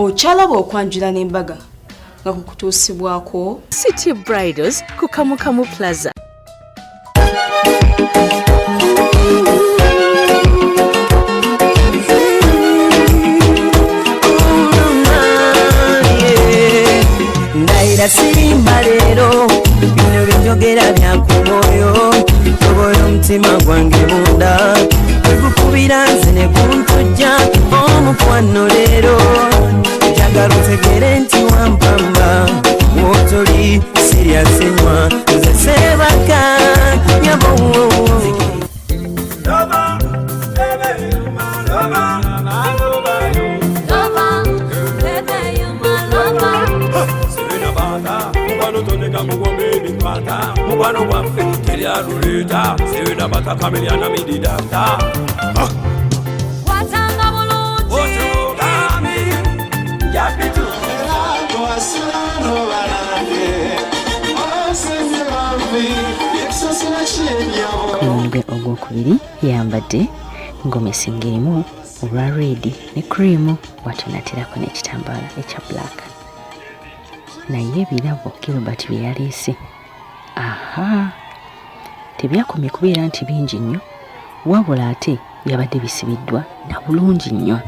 Ochalaba okwanjula n'embaga nga kukutuusibwako City Bridals ku Kamukamu Plaza. Ndaira sirimba leero bino by'enjogera byakumoyo tobola omutima gwange munda tegukubira nze ne kuntujja omukwano leero njagala otegere nti wampamba wotoli siryasenywa nze sebaka nyabo Mubano waffe teryaluleta sewina batakamelyana mididata watanga bulungi otugami japitu Omulundi ogwokubiri yambadde ngomesi ng'erimu olwa red ne cream watenaterako n'ekitambaala ekya black naye ebirabo Gilbert bye yaleese tebyakomye kubeera nti bingi nnyo wabula ate byabadde bisibiddwa na bulungi nnyo.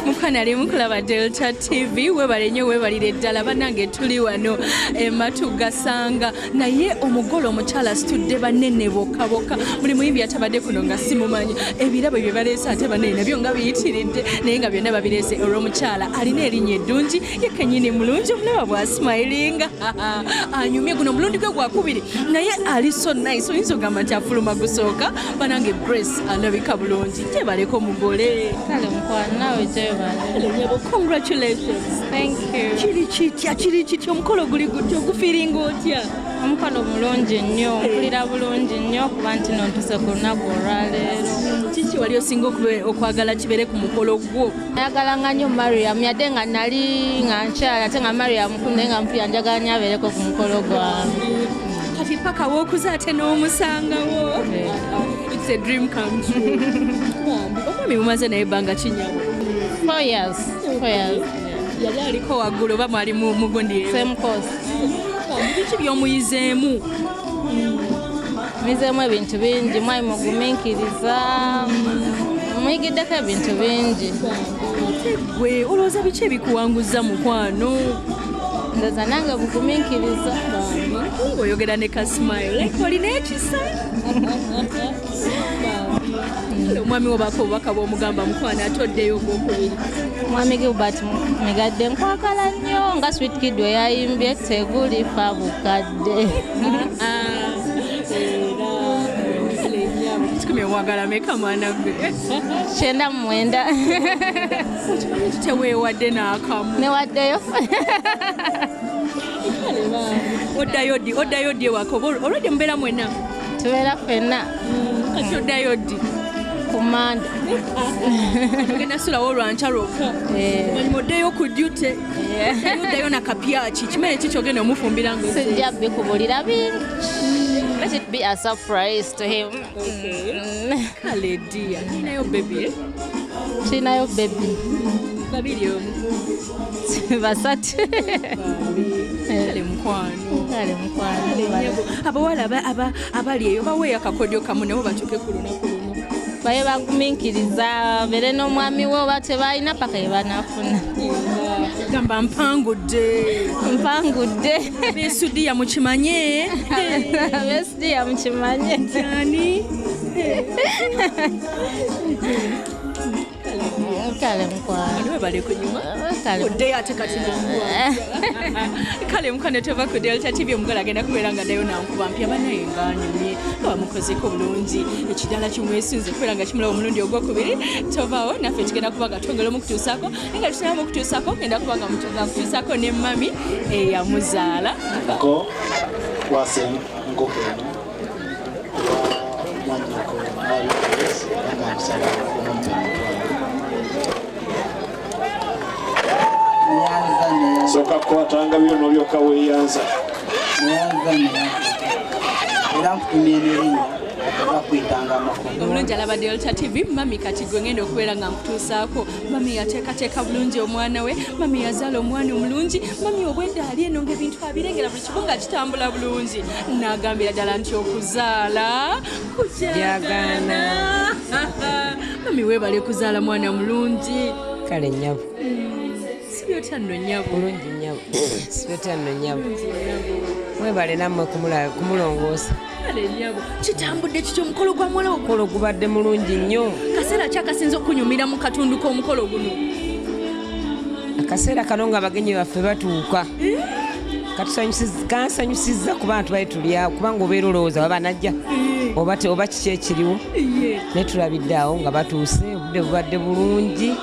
Mukanali mukulaba Delta TV webale nnyo webalire ddala bannange tuli wano ematu gasanga naye omugolo omukyala situdde banene bokka buli muyimbi atabadde kuno nga simumanyi ebirabo bye baleese ate banene nabyo nga biyitiridde naye nga byonna babireese olw'omukyala alina erinnya eddungi yekennyini mulungi omulaba bwa smilinga anyumye guno omulundi gwe gwakubiri naye ali so nice oyinza ogamba nti afuluma gusooka bannange Grace alabika bulungi tebaleko omugole kale mukwano nawe gyebale. Congratulations. Thank you. Chiri chitya omukolo guli gutya ogufiiringa otya? Omukolo mulungi nnyo mpulira bulungi nnyo kuba nti nontuse ku lunaku olwaleero. Kiki wali osinga okwagala kibeere ku mukolo gwo? Nayagalanga nnyo Mariam yadde nga nali nga nkyala ate nga Mariam naye nga mpulira njagala nnyo abeereko ku mukolo gwange. Kati paka w'okuze ate n'omusangawo. It's a dream come true. Omwami mumaze naye ebbanga kinyawo. 4 years. Yali aliko waggulu oba mwali mugundi Same course. Biki by'omuyizeemu? Muyizeemu ebintu bingi mwali mugumiikiriza muyigiddeko ebintu bingi. Gwe olowooza biki ebikuwanguza mukwano? Ndowooza nange bugumiikiriza. Oyogera ne ka smile olina ekisa. Omwami wabako obubaka bw'omugamba mukwano atoddeyo ogwokubiri. Mwami Gilbert Migadde nkwagala nnyo nga Sweet Kid we yayimbye tegulifa bukadde. Kikumi owagala meka mwana gwe? 99. Teweewadde n'akamu. Newaddeyo. Oddayo ddi ewaka olwedde mubeera mwenna? Tubeera ffenna. Kati oddayo ddi? Kumanda. Ogenda sulawo olwanca lwokka. Manyuma oddeyo ku jjute. Oddayo na kapyaki kimere ki kyogenda omufumbira nga sijja bikubulira bingi. Let it be a surprise to him. Kale ddiya ninayo baby. Kirinayo baby. Babiri omu. Basatu. Kale mukwano. Abawala abali eyo baweeyo akakodyo kamu nabo batuuke ku lunaku luno. Baye bagumiikiriza beere n'omwami we oba tebalina paka ye banafuna. Gamba mpangudde. Besudiya mukimanye. Besudiya mukimanye. Ani? Kale mukwano. Bale kunyuma. Kale. Oddeyo ate kati n'omuwa. Kale mukane tova ku Delta TV omugala agenda kubeera nga nayo nankuba mpya banaye nganyumye bamukozeko bulungi ekidala kimwesinze kubeera nga kimulaba omulundi ogwokubiri tovaawo naffe tugenda kuba nga twongera omukutuusaako naye nga tusinaba okutuusaako ngenda kuba nga mutuusaako ne mami eyamuzaala. Ko wase nkoko eno mwanyiko nayo nga nsala omumpira soka kwatanga byonna olyoka weeyanza era nkutumye n'erinnya Omulungi alaba Delta TV, mami kati gwe ngenda okubeera nga nkutuusaako. Mami yateekateeka bulungi omwana we, mami yazaala omwana omulungi, mami obwedda ali eno ng'ebintu abirengera buli kimu nga kitambula bulungi. N'agambira ddala nti okuzaala kujaagana. Mami weebale kuzaala mwana mulungi. Kale nnyabo. Sibyotya nno nnyabo. Bulungi nnyabo. Sibyotya nno nnyabo. Weebale nammwe kumulongoosa. Kale nnyabo. Kitambudde kityo omukolo gwa muwala wo? Omukolo gubadde mulungi nnyo. Kaseera ki akasinza okunyumira mu katundu k'omukolo guno? Akaseera kano nga abagenyi baffe batuuka. Kansanyusizza ku bantu bali tulya kubanga obeera olowooza baba najja oba kiki ekiriwo ne tulabidde awo nga batuuse obudde bubadde bulungi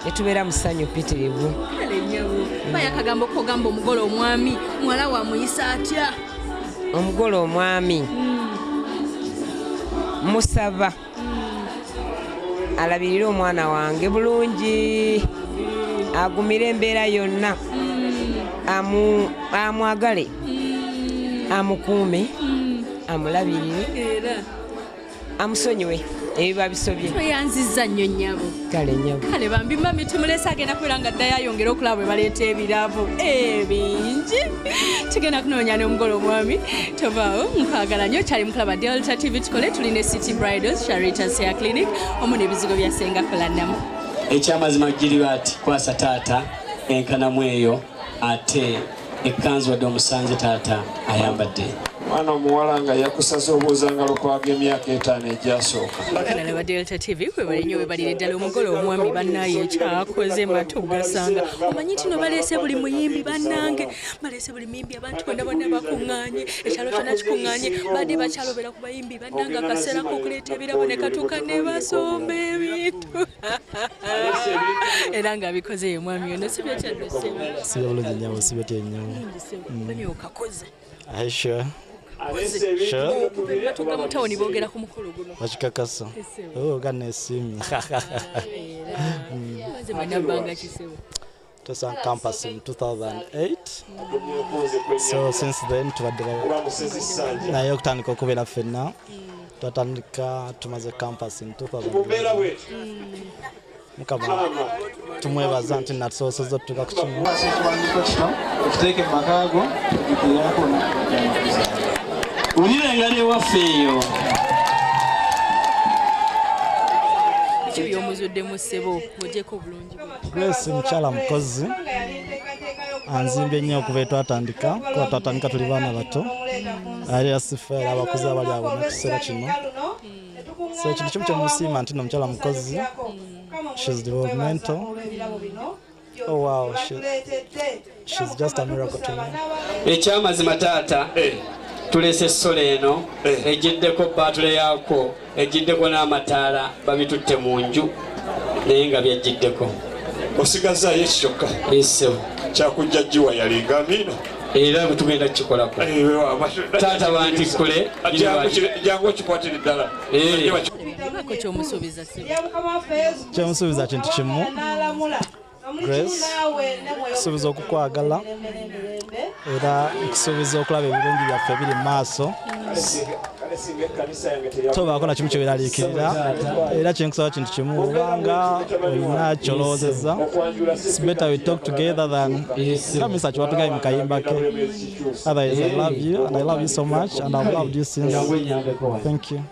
ne tubeera mu ssanyu ppitirivu. Kale nnyabo. Baye akagambo kogamba omugole omwami muwala wa muyisa atya? Omugole omwami musaba alabirire omwana wange bulungi agumire embeera yonna amwagale amukuume amulabirire amusonyiwe ebiba bisobye. Toyanzizza nnyo nnyabo. Kale nnyabo. Kale bambi mami tumulese agenda kubeera nga ddayo ayongera okulaba bwe baleeta ebirabo ebingi. Tugenda kunoonya n'omugole omwami tovaawo nkwagala nnyo kyali mukulaba Delta TV tukole tulina City Bridals Charitas Hair Clinic omu n'ebizigo bya Senga Platinum. Ekyamazima giri ati kwasa taata enkanamu eyo ate ekkanzu wadde omusanze taata ayambadde. Mwana omuwala nga yakusaze obuuzangalo kwaga emyaka 5 egyasooka. Bakanalaba Delta TV webale nnyo webalire ddala omugole omwami bannaaye ekyakoze matu gasanga. Omanyi nti no baleese buli muyimbi bannange baleese buli muyimbi abantu bonna bakuŋŋaanye ekyalo kyonna kikuŋŋaanye badde bakyalobera ku bayimbi bannange akaseera k'okuleeta ebirabo ne katuuka ne basomba ebintu. Era ng'abikoze ye mwami ono sibyo kyaddosema. Sibyo bulungi nnyo sibyo tye nnyo. Bani okakoze. Sure. Sure. Batuuka mu tawuni boogera ku mukolo guno. Bakikakasa. Oh, ganesimye. Maze banabbanga kisewo. was on campus in 2008. So since then tubadde naye okutandika okubeera ffenna twatandika tumaze campus in 2008. Mukama tumwebaza nti natusobozesa otutuuka ku kimu okuteeka makaago ulirenga ne waffe eyo by'omuzuddemu ssebo mujjeko obulungi Grace mukyala mukozi anzimbye nnyo okuva twatandika kuba twatandika tuli baana bato ali asifeera abakozi abali abo mu kiseera kino so ekintu kimu kyemusiima nti no mukyala mukozi she's developmental. Oh wow, she's just a miracle to me. Ekyamazima taata tulese essolo eno egiddeko baatule yaako egiddeko n'amataala babitutte mu nju naye nga byaggiddeko osigaza yesu kyokka esebo kyakujja jiwa yalinga amina era bwe tugenda kukikolako taata bantikkule jangu okikwatire ddala kyemusuubiza kintu kimu Grace kusuubiza okukwagala era nkusuubiza okulaba ebirungi byaffe biri mu maaso tobaako na kimu kyeweraliikirira era kyenkusaba kintu kimu obanga olina kyolowoozezza it's better we talk together than kamisa kiwatugaye mu kayimba ke. Otherwise, I love you and I love you so much and I've loved you since. Thank you.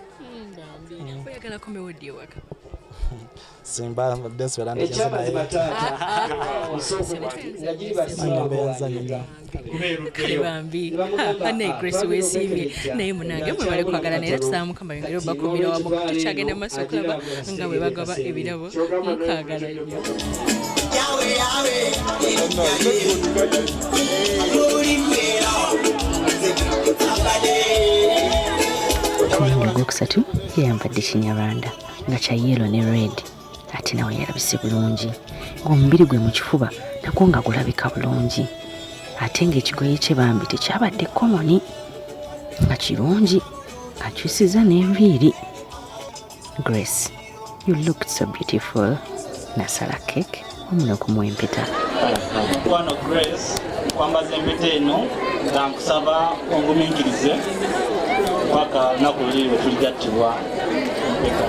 Simba desperate and Kalibambi ane Grace wesimye naye munange mwe bali kwagala naye tusaamu kamba yongere bakubira wabo tukyagenda maso kulaba nga bwe bagaba ebirabo mukagala nnyo Ogwokusatu yayambadde kinyarwanda nga kya yellow ne red ate nawe yalabise bulungi ng'omubiri gwe mu kifuba nagwo nga gulabika bulungi ate ng'ekigoye kye bambi tekyabadde komoni nga kirungi akyusiza n'enviiri. Grace, you looked so beautiful. Nasala cake omuna okumuwa empeta. Wano Grace kwambaza empeta eno nga nkusaba ongumiikirize paka naku luli bwe tuligattibwa mpeka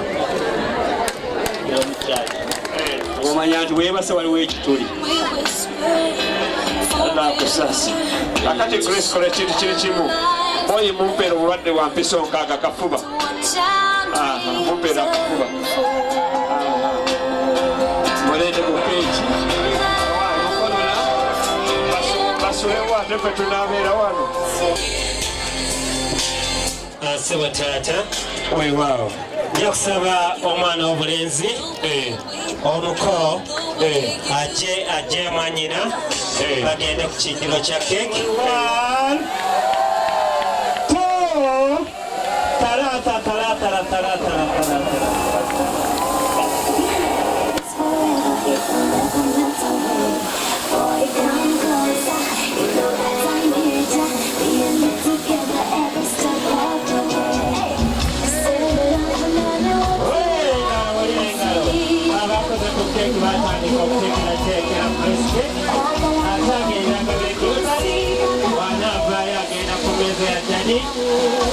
omanya nti weebase waliwo ekituli nakusasi akati Grace kola ekintu kiri kimu oyi mumpeera obulwadde bwa mpiso nkaaga kafuba mumpeera kafuba mulende ku peegi basulewo ate fe tunaabeera wano Sebo taata weewaawo nja kusaba omwana w'obulenzi omuko ajje mwanyina bagende ku kijjulo kya keeki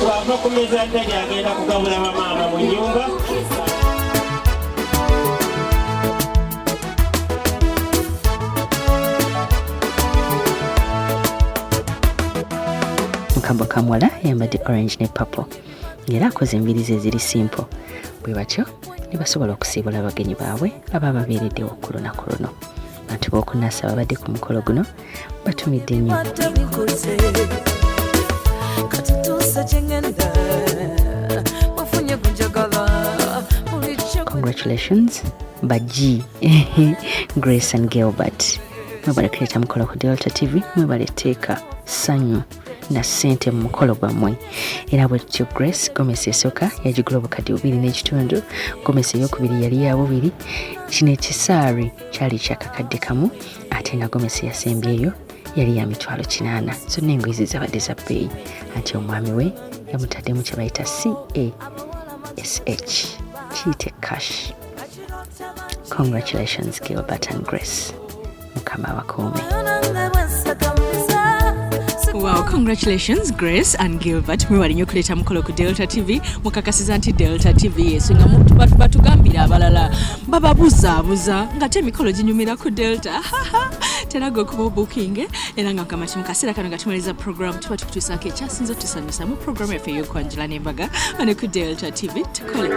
wava ku meza ddali agenda kugabula bamaama mu nnyumba mukabo kamwala yambadde orange ne purple ng'era akoze embirizi eziri simple bwe batyo ne basobola okusiibula abagenyi baabwe aba babeereddewo ku lunaku luno bantu b'okunaasa babadde ku mukolo guno batumidde nnyo Congratulations Baji Grace and Gilbert mwebale kuleta mukolo ku Delta TV mwebale teeka ssanyu na ssente mu mukolo gwammwe era bwe tutyo Grace Gomez esooka yagigula obukadde 2.5 Gomez eyokubiri yali ya 2 kino ekisaari kyali kyakakadde kamu ate nga Gomez yasembyeyo yali ya mitwalo 8 zonna engoye zizabadde za bbeeyi ati omwami we yamutaddemu kye bayita CASH kiyite cash. Congratulations Gilbert and Grace mukama abakuume. Wow, congratulations Grace and Gilbert mwewali nnyo kuleta mukolo ku Delta TV mukakasiza nti Delta TV yesunga batugambira abalala bababuzaabuza ngate emikolo ginyumira ku Delta terago kuba booking era nga kamati mukaseera kano gatumaliza program tuba tukutuusaako ekyasinza otusanyusa mu program yaffe ey'okwanjula n'embaga wano ku Delta TV tukole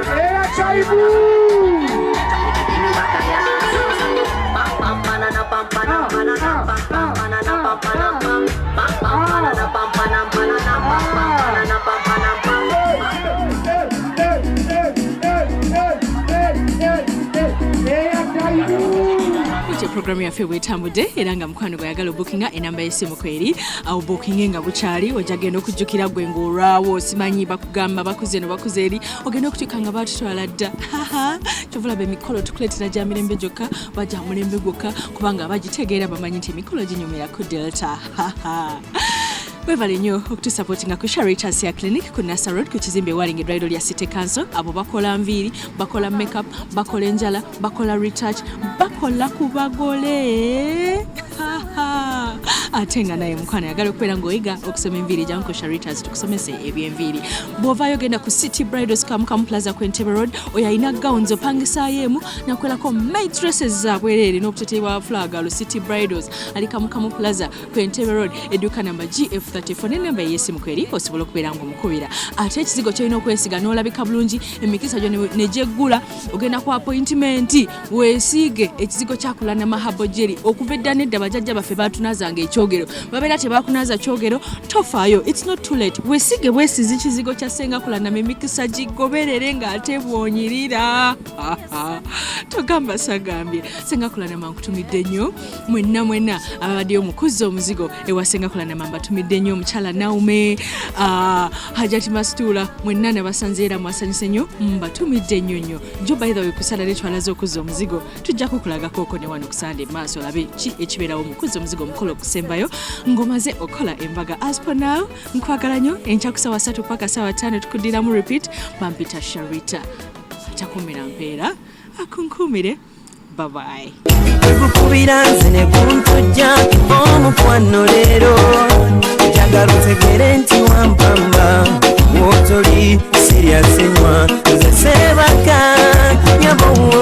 program yaffe bwetambudde era nga mukwano gwe yagala obookinga enamba y'essimu kweri awo bookinge nga bukyali ojja genda okujjukira gwe ng'olwawo simanyi bakugamba bakuze no bakuze eri ogenda okutuuka nga baatutwala dda kyovulaba emikolo tukuleetera gya mirembe gyokka bajja mulembe gwokka kubanga bagitegeera bamanyi nti emikolo ginyumira ku Delta. Wevale nnyo okutusapootinga ku Sharitas ya Clinic ku Nasa Road ku kizimbe walinga eddwaliro lya City Council. Abo bakola nviiri, bakola makeup, bakola enjala, bakola retouch, bakola ku bagole. Ate nga naye mukwana yagala okubeera ng'oyiga okusoma enviiri jangu ku Sharitas tukusomese eby'enviiri. Bw'ovaayo genda ku City Bridals Kamukamu Plaza ku Entebbe Road oyo alina gowns opangisaayo emu nakolako maid dresses zaabwereere n'obuteteyi bwa flaga lu City Bridals ali Kamukamu Plaza ku Entebbe Road edduuka namba GF34 n'enamba y'essimu kweri osobola okubeera ng'omukubira. Ate ekizigo kyolina okwesiga n'olabika bulungi emikisa gyo ne gyeggula ogenda ku appointment weesiige ekizigo kyakula na mahabo jeri okuva edda nedda bajjajja baffe batunazanga ekyogero babeera tebakunaza kyogero tofaayo it's not too late weesiige bwesizi kizigo kya senga kulana emikisa gigoberere ng'ate bwonyirira togamba sagambye senga kulana mankutumidde nnyo mwenna ababaddeyo omukuza omuzigo ewa senga kulana mambatumidde nnyo omukyala Naume Hajati Mastuula mwenna nabasanze era mwasanyuse nnyo mbatumidde nnyo jo by the way kusala letwalaza okuza omuzigo tujja kukulagako oko ne wano kusande maaso olabe ki ekibeerawo mukuza omuzigo omukolo okusembayo ngomaze okola embaga as per now nkwagala nnyo enkya ku ssaawa 3 paka ssaawa 5 tukuddiramu repeat bampita Sharita atakumira mpeera akunkumire bye bye Kukubira nze ne kuntujja omukwano leero njagala otegere nti wampamba wotoli serious nnyo nze sebaka nyabo